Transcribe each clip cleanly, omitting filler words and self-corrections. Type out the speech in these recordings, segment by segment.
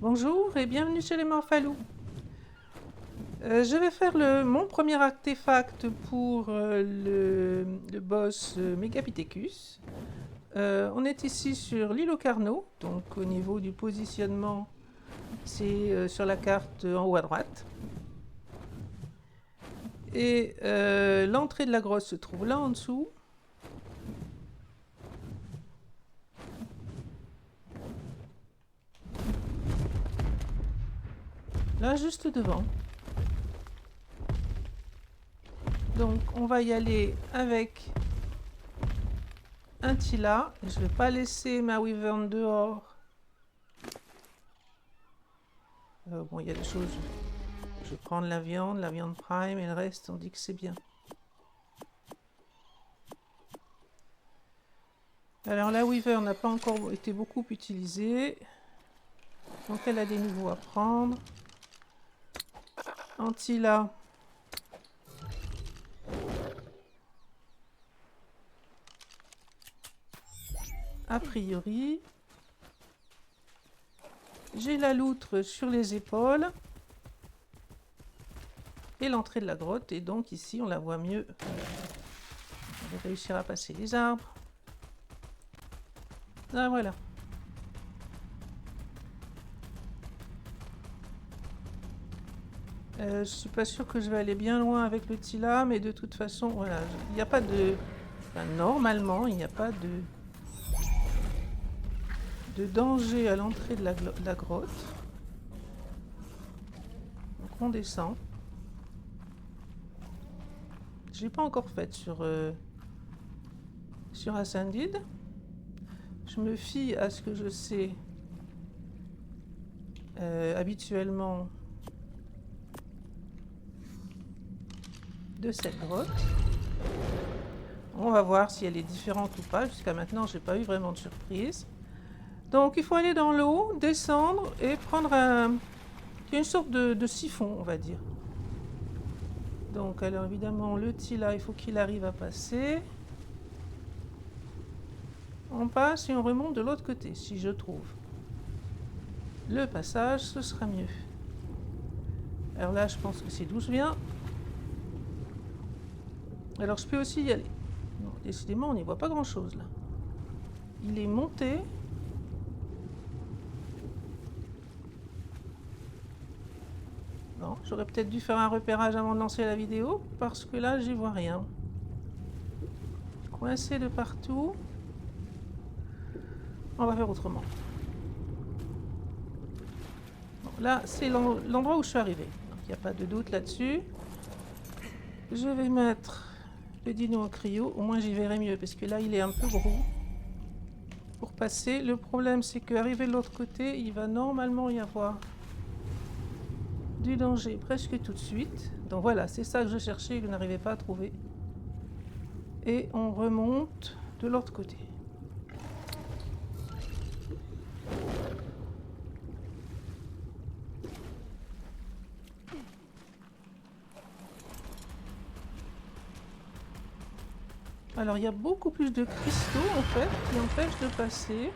Bonjour et bienvenue chez les Morphalous. Je vais faire mon premier artefact pour le boss Megapithecus. On est ici sur l'île Locarno, donc au niveau du positionnement, c'est sur la carte en haut à droite. Et l'entrée de la grotte se trouve là en dessous. Là, juste devant. Donc, on va y aller avec un Tila. Je ne vais pas laisser ma Wyvern dehors. Bon, il y a des choses. Je vais prendre la viande prime, et le reste, on dit que c'est bien. Alors, la Wyvern n'a pas encore été beaucoup utilisée. Donc, elle a des niveaux à prendre. Antilla. A priori, j'ai la loutre sur les épaules et l'entrée de la grotte, et donc ici on la voit mieux. On va réussir à passer les arbres. Ah voilà. Je suis pas sûre que je vais aller bien loin avec le Tila, mais de toute façon, voilà, il n'y a pas de... Enfin, normalement, il n'y a pas de danger à l'entrée de la grotte. Donc on descend. Je l'ai pas encore faite sur Ascended. Je me fie à ce que je sais habituellement de cette grotte. On va voir si elle est différente ou pas. Jusqu'à maintenant, j'ai pas eu vraiment de surprise. Donc il faut aller dans l'eau, descendre et prendre une sorte de siphon, on va dire. Donc alors évidemment le Tila, il faut qu'il arrive à passer. On passe et on remonte de l'autre côté, si je trouve le passage, ce sera mieux. Alors là, je pense que c'est d'où je viens. Alors je peux aussi y aller. Non, décidément, on n'y voit pas grand-chose là. Il est monté. Bon, j'aurais peut-être dû faire un repérage avant de lancer la vidéo, parce que là, j'y vois rien. Coincé de partout. On va faire autrement. Bon, là, c'est l'endroit où je suis arrivée. Il n'y a pas de doute là-dessus. Je vais mettre le dino en cryo. Au moins, j'y verrai mieux, parce que là, il est un peu gros. Pour passer, le problème, c'est qu'arrivé de l'autre côté, il va normalement y avoir du danger presque tout de suite. Donc voilà, c'est ça que je cherchais et que je n'arrivais pas à trouver. Et on remonte de l'autre côté. Alors il y a beaucoup plus de cristaux en fait qui empêchent de passer.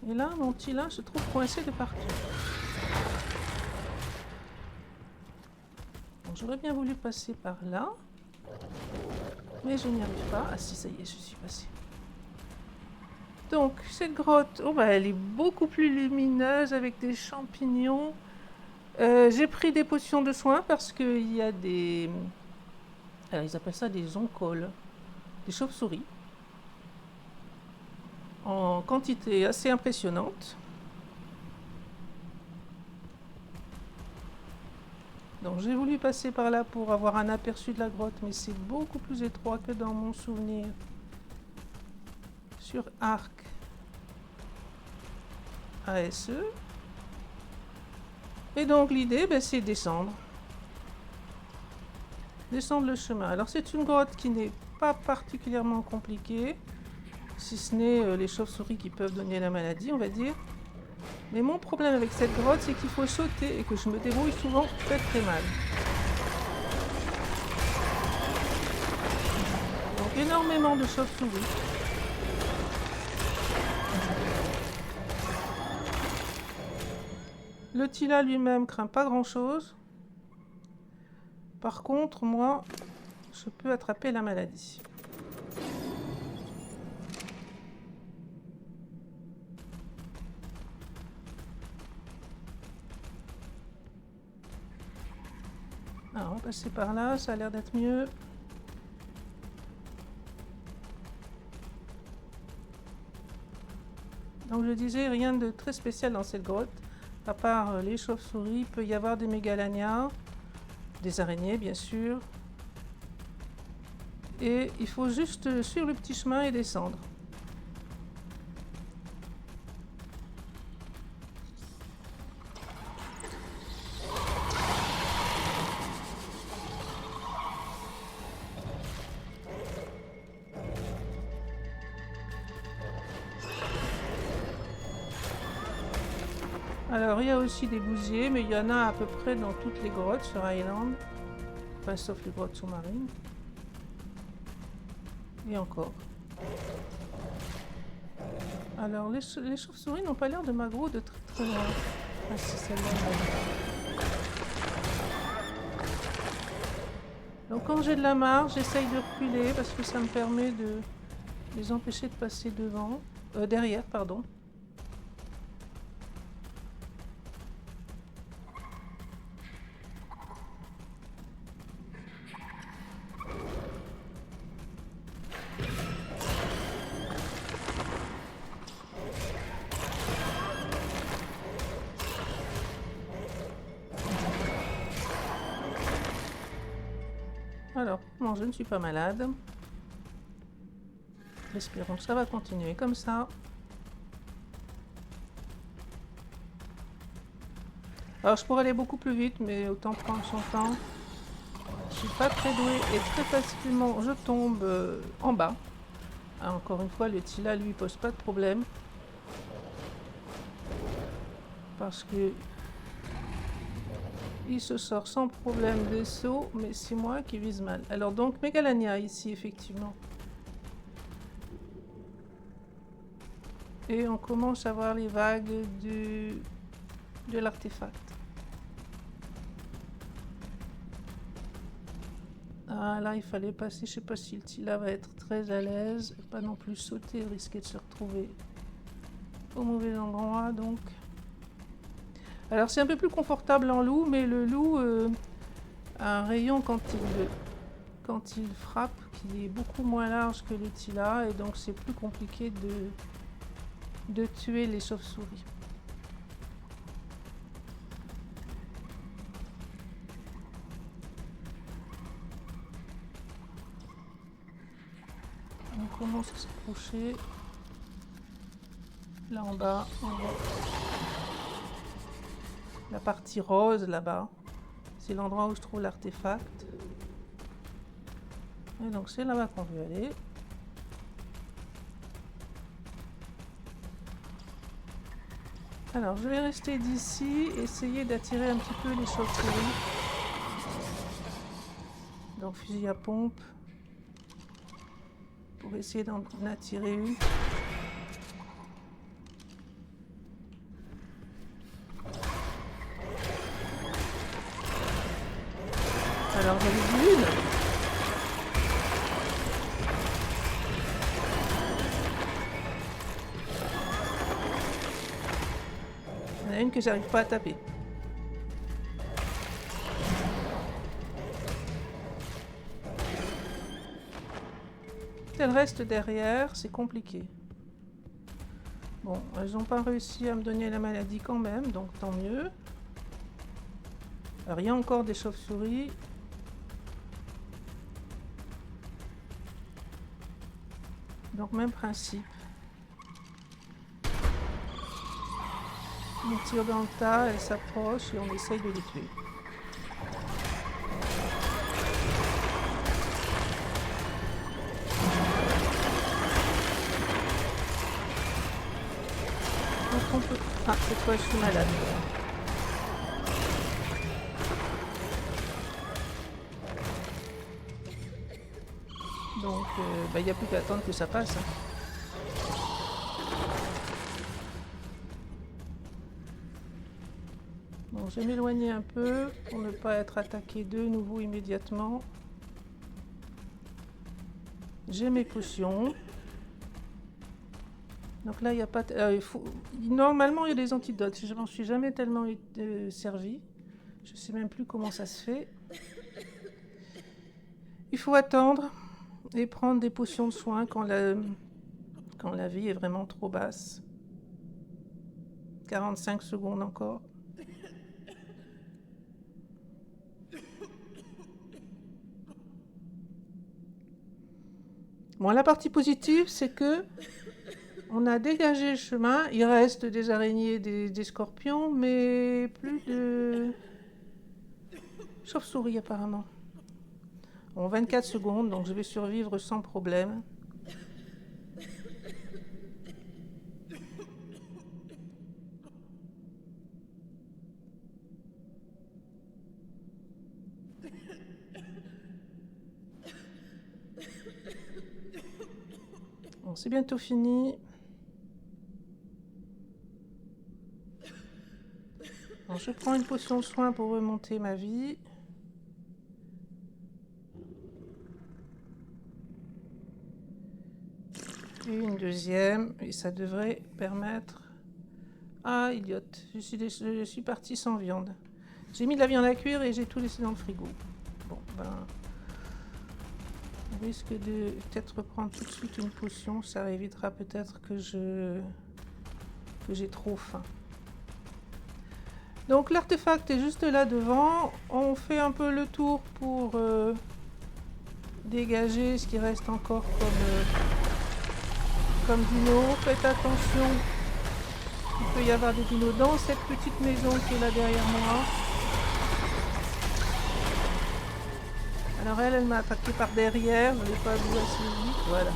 Et là, mon Tila se trouve coincé de partout. Bon, j'aurais bien voulu passer par là. Mais je n'y arrive pas. Ah si, ça y est, je suis passée. Donc, cette grotte, oh, bah, elle est beaucoup plus lumineuse avec des champignons. J'ai pris des potions de soins parce qu'il y a des... Alors, ils appellent ça des oncoles. Des chauves-souris. En quantité assez impressionnante. Donc j'ai voulu passer par là pour avoir un aperçu de la grotte, mais c'est beaucoup plus étroit que dans mon souvenir. Sur Arc ASE. Et donc l'idée, c'est descendre. Descendre le chemin. Alors c'est une grotte qui n'est pas particulièrement compliquée. Si ce n'est les chauves-souris qui peuvent donner la maladie, on va dire. Mais mon problème avec cette grotte, c'est qu'il faut sauter et que je me débrouille souvent très très mal. Donc énormément de chauves-souris. Le Tila lui-même craint pas grand-chose. Par contre, moi, je peux attraper la maladie. Alors, on va passer par là, ça a l'air d'être mieux. Donc je disais, rien de très spécial dans cette grotte. À part les chauves-souris, il peut y avoir des mégalanias, des araignées bien sûr. Et il faut juste suivre le petit chemin et descendre. Alors il y a aussi des gousiers, mais il y en a à peu près dans toutes les grottes sur Island. Enfin, sauf les grottes sous-marines. Et encore. Alors les chauves-souris n'ont pas l'air de m'aggro de très très loin. Ah si, celle-là. Donc quand j'ai de la marge, j'essaye de reculer parce que ça me permet de les empêcher de passer devant. Derrière, pardon. Alors, non, je ne suis pas malade. Espérons que ça va continuer comme ça. Alors, je pourrais aller beaucoup plus vite, mais autant prendre son temps. Je suis pas très douée et très facilement je tombe en bas. Ah, encore une fois, le Tila lui pose pas de problème. Parce que il se sort sans problème des sauts, mais c'est moi qui vise mal. Alors donc, Mégalania ici, effectivement. Et on commence à voir les vagues de l'artefact. Ah là, il fallait passer, je sais pas si le Tila va être très à l'aise. Pas non plus sauter, risquer de se retrouver au mauvais endroit, donc... Alors c'est un peu plus confortable en loup, mais le loup a un rayon quand il frappe qui est beaucoup moins large que le Tila, et donc c'est plus compliqué de tuer les chauves-souris. On commence à s'approcher. Là en bas, on voit la partie rose là-bas. C'est l'endroit où je trouve l'artefact. Et donc c'est là-bas qu'on veut aller. Alors je vais rester d'ici, essayer d'attirer un petit peu les chauves-souris. Donc fusil à pompe. Pour essayer d'en attirer une. Alors j'avais vu une. Il y en a une que j'arrive pas à taper. Elle reste derrière, c'est compliqué. Bon, elles n'ont pas réussi à me donner la maladie quand même, donc tant mieux. Alors il y a encore des chauves-souris. Donc même principe. On tire dans le tas, elles s'approchent et on essaye de les tuer. Donc on peut... Ah, cette fois je suis malade. Donc il n'y a plus qu'à attendre que ça passe. Hein. Alors je vais m'éloigner un peu pour ne pas être attaqué de nouveau immédiatement. J'ai mes potions. Donc là, il n'y a pas... Normalement, il y a des antidotes. Je m'en suis jamais tellement servi. Je ne sais même plus comment ça se fait. Il faut attendre et prendre des potions de soin quand la vie est vraiment trop basse. 45 secondes encore. Bon, la partie positive, c'est que on a dégagé le chemin. Il reste des araignées, des scorpions, mais plus de chauves-souris apparemment. Bon, 24 secondes, donc je vais survivre sans problème. Bon, c'est bientôt fini. Alors, je prends une potion de soin pour remonter ma vie. Et une deuxième, et ça devrait permettre... Ah, idiote, je suis partie sans viande. J'ai mis de la viande à cuire et j'ai tout laissé dans le frigo. Bon, ben... On risque de peut-être reprendre tout de suite une potion, ça évitera peut-être que j'ai trop faim. Donc l'artefact est juste là devant. On fait un peu le tour pour dégager ce qui reste encore comme dino. Faites attention, il peut y avoir des dinos dans cette petite maison qui est là derrière moi. Alors elle m'a attaqué par derrière, je ne l'ai pas vu assez vite, voilà.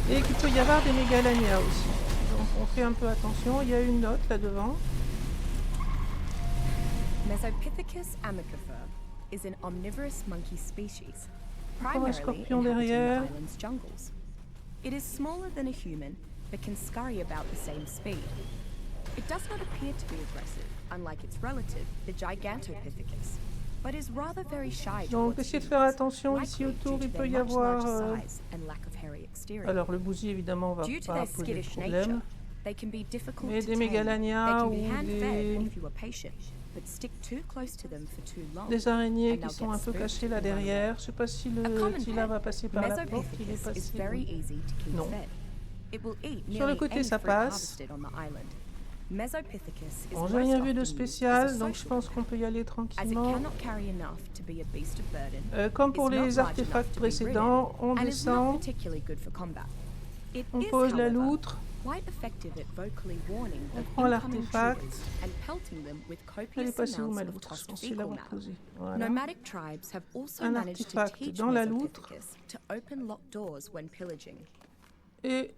Et qu'il peut y avoir des mégalanias aussi. Donc on fait un peu attention, il y a une note là devant. Mesopithecus amicafer is an omnivorous monkey species, Encore un primarily scorpion inhabiting the derrière. island's jungles. It is smaller than a human, but can scurry about the same speed. It does not appear to be aggressive, unlike its relative, the Gigantopithecus, but is rather very shy Donc towards essayez de faire humans, attention ici likely autour, due il to peut their y much avoir... larger size and lack of hairy exterior. Alors le bousier évidemment va Due to pas their poser de skittish problème. nature, they can be difficult Mais to des tame. They mégalanias can be ou hand-fed if you are patient, but stick too close to them for too long. des araignées and qui they'll sont get un peu spooked cachées là and run away. derrière. Je sais pas si A le common Tila pet, va passer par la porte, il est Mesopithecus is passé. very easy to keep Non. fed. It will eat Sur le nearly côté any ça fruit passe. harvested on the island. Mesopithecus is Bon, j'ai most rien vu often de used as a spécial, donc je social pense pet, qu'on peut y aller as it tranquillement. cannot carry enough to be a beast of burden. Comme pour is not les large artefacts enough to be ridden, précédents, on and is not descend, particularly good for combat. It on is, pose la however, loutre, quite effective at vocally warning on of prend incoming l'artefact. intruders and pelting them with Elle est copious passée où amounts ma of loutre? Je tossed pensais fecal l'avoir matter. posée. Voilà. Nomadic tribes have also Un managed to artefact teach dans la loutre. Mesopithecus to open locked doors when pillaging. Et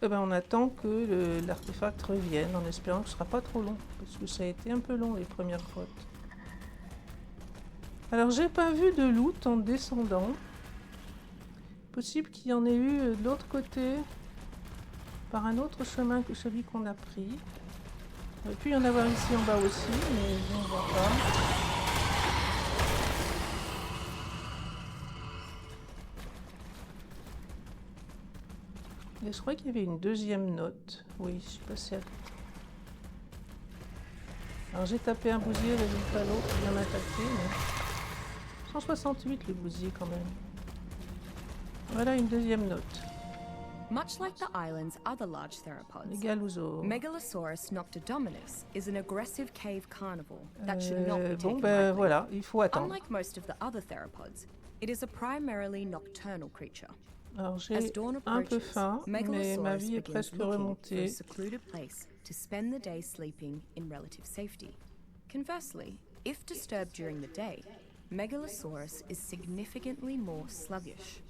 on attend que l'artefact revienne en espérant que ce ne sera pas trop long. Parce que ça a été un peu long les premières fois. Alors j'ai pas vu de loot en descendant. Possible qu'il y en ait eu de l'autre côté. Par un autre chemin que celui qu'on a pris. Il aurait pu y en avoir ici en bas aussi, mais je ne vois pas. Et je crois qu'il y avait une deuxième note. Oui, je suis passée à côté. Alors j'ai tapé un bousier, résultat l'autre vient m'attaquer. Mais... 168 le bousier quand même. Voilà une deuxième note. Much like the island's other large Les theropods, Galusos. Megalosaurus noctodominus is an aggressive cave carnivore that should not be Bon taken ben lightly. voilà, il faut attendre. Unlike most of the other theropods, it is a primarily nocturnal creature. Alors As j'ai dawn un peu approaches, faim, mais ma Megalosaurus vie est begins presque looking for a remontée. secluded place to spend the day sleeping in relative safety. Conversely, if disturbed during the day, Megalosaurus is significantly more sluggish.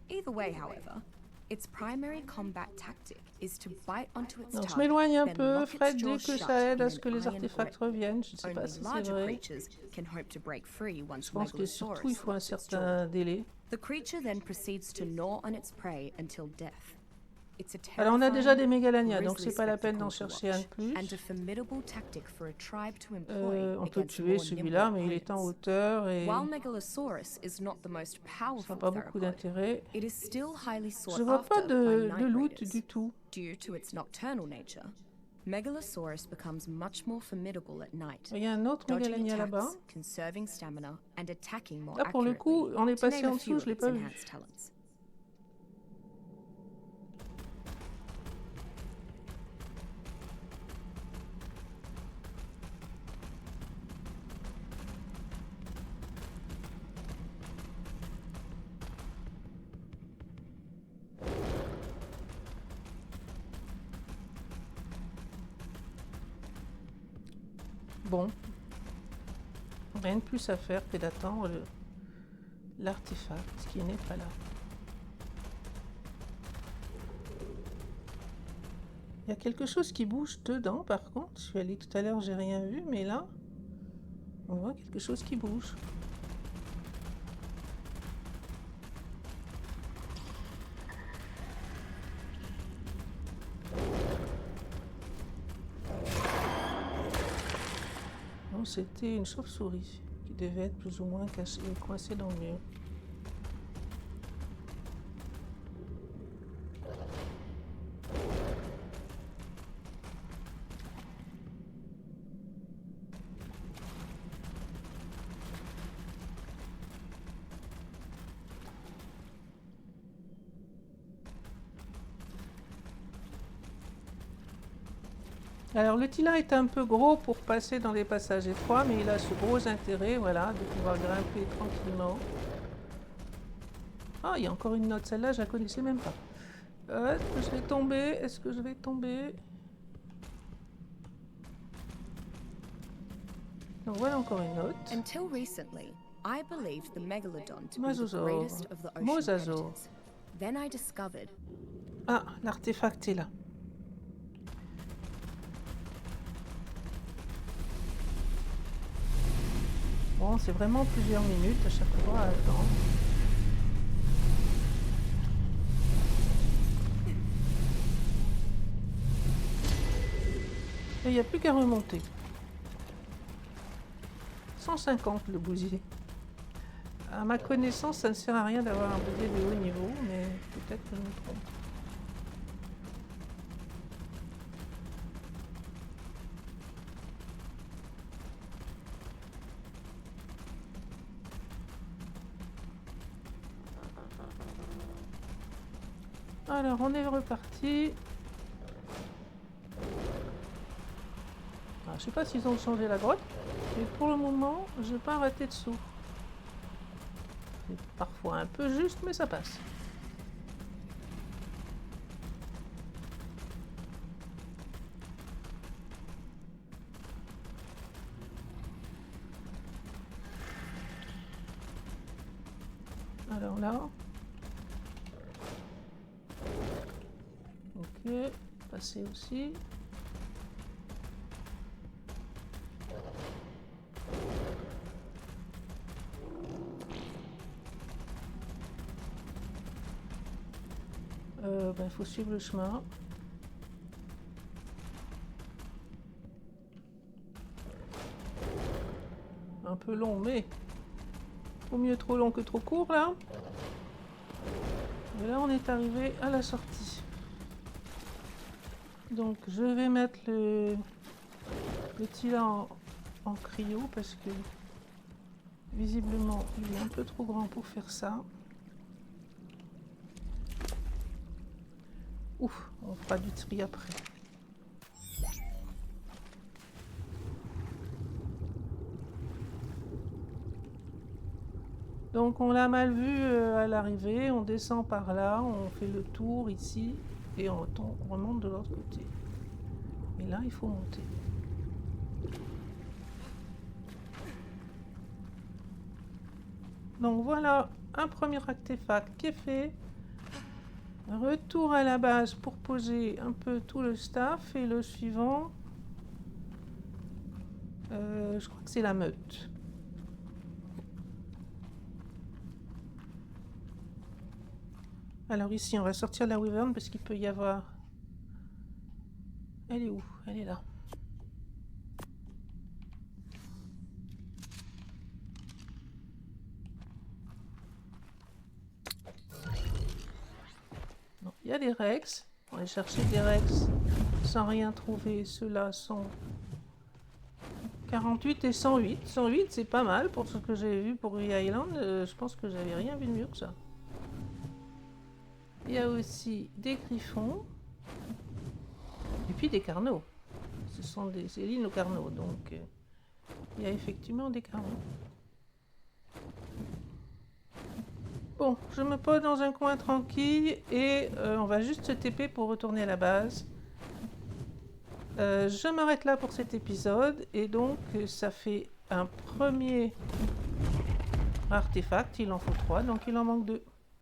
Either way, however, its primary combat tactic is to bite onto its Donc je target, m'éloigne un then peu, lock its Fred, jaws dit que shut ça aide in à ce que an les iron artefacts grip. reviennent. Je ne sais pas Only si c'est larger vrai. creatures can hope to break free once Je pense que surtout il Megalosaurus faut un locks its jaw. certain délai. The creature then proceeds to gnaw on its prey until death. It's a Alors on a déjà des terrifying, mégalanias, donc grisly c'est pas la peine d'en spectacle to chercher un de watch, plus. and a formidable tactic for a tribe to employ On peut against tuer more celui-là, nimble mais il est en opponents. hauteur et While Megalosaurus is not the most ça n'a powerful pas beaucoup theropod, d'intérêt. it is still highly Je sought vois pas after by de night loot raiders. du tout. Due to its nocturnal nature, Megalosaurus becomes much more formidable at night, Il y a un autre dodging mégalania là-bas. attacks, conserving stamina, and attacking more Là pour le coup, accurately, on est to passé name en a few dessous, je of l'ai its pas vu. enhanced talents. Bon. Rien de plus à faire que d'attendre l'artefact qui n'est pas là. Il y a quelque chose qui bouge dedans par contre. Je suis allée tout à l'heure, j'ai rien vu, mais là, on voit quelque chose qui bouge. Non, c'était une chauve-souris qui devait être plus ou moins cachée, coincée dans le mur. Alors le Tila est un peu gros pour passer dans les passages étroits, mais il a ce gros intérêt, voilà, de pouvoir grimper tranquillement. Ah, il y a encore une note, celle-là je la connaissais même pas. Est-ce que je vais tomber? Est-ce que je vais tomber? Donc voilà encore une note. Until recently, I believed the megalodon to be the Mosasaur. greatest of the ocean Mosasaur. predators. Then I discovered Ah, l'artefact est là. Bon, c'est vraiment plusieurs minutes à chaque fois à attendre. Et il n'y a plus qu'à remonter. 150 le bousier. À ma connaissance, ça ne sert à rien d'avoir un bousier de haut niveau, mais peut-être que je me trompe. Alors, on est reparti. Je sais pas s'ils ont changé la grotte, mais pour le moment, je n'ai pas arrêté dessous. C'est parfois un peu juste, mais ça passe. Alors là. Ok, passer aussi. Il faut suivre le chemin. Un peu long, mais au mieux trop long que trop court là. Et là, on est arrivé à la sortie. Donc, je vais mettre le Tila en cryo parce que visiblement, il est un peu trop grand pour faire ça. Ouf, on fera du tri après. Donc on l'a mal vu à l'arrivée, on descend par là, on fait le tour ici et on remonte de l'autre côté. Et là, il faut monter. Donc voilà, un premier artefact qui est fait. Retour à la base pour poser un peu tout le staff et le suivant, je crois que c'est la meute. Alors ici, on va sortir la Wyvern parce qu'il peut y avoir... Elle est où? Elle est là. Non, il y a des Rex. On va aller chercher des Rex sans rien trouver. Ceux-là sont 48 et 108. 108, c'est pas mal pour ce que j'ai vu pour Uri Island. Je pense que j'avais rien vu de mieux que ça. Il y a aussi des griffons. Et puis des carneaux. Ce sont des l'île aux carneaux, donc il y a effectivement des carneaux. Bon, je me pose dans un coin tranquille et on va juste se TP pour retourner à la base. Je m'arrête là pour cet épisode et donc ça fait un premier artefact, il en faut 3, donc il en manque 2.